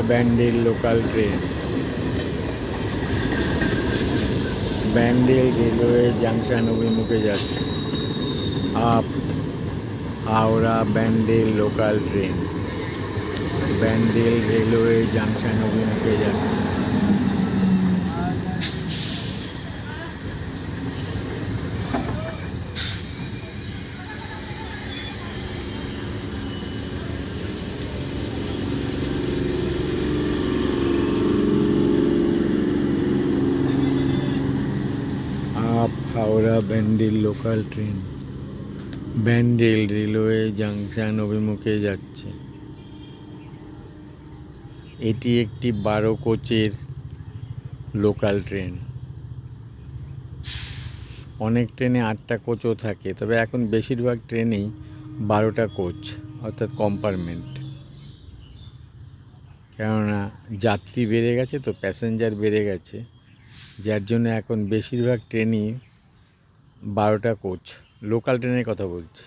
Bandel local train Bandel railway junction অভিমুখে যাচ্ছে। Up Howrah Bandel local train Bandel railway junction অভিমুখে যাচ্ছে। Up Howrah Bandel local train Bandel railway junction অভিমুখে যাচ্ছে। এটি একটি 12 কোচের লোকাল ট্রেন। অনেক ট্রেনে 8টা কোচও থাকে, তবে এখন বেশিরভাগ ট্রেনেই 12টা কোচ অর্থাৎ কম্পার্টমেন্ট। কেননা যাত্রী বেড়ে গেছে, তো প্যাসেঞ্জার বেড়ে গেছে, যার জন্য এখন বেশিরভাগ ট্রেনই 12টা কোচ। লোকাল ট্রেনের কথা বলছি।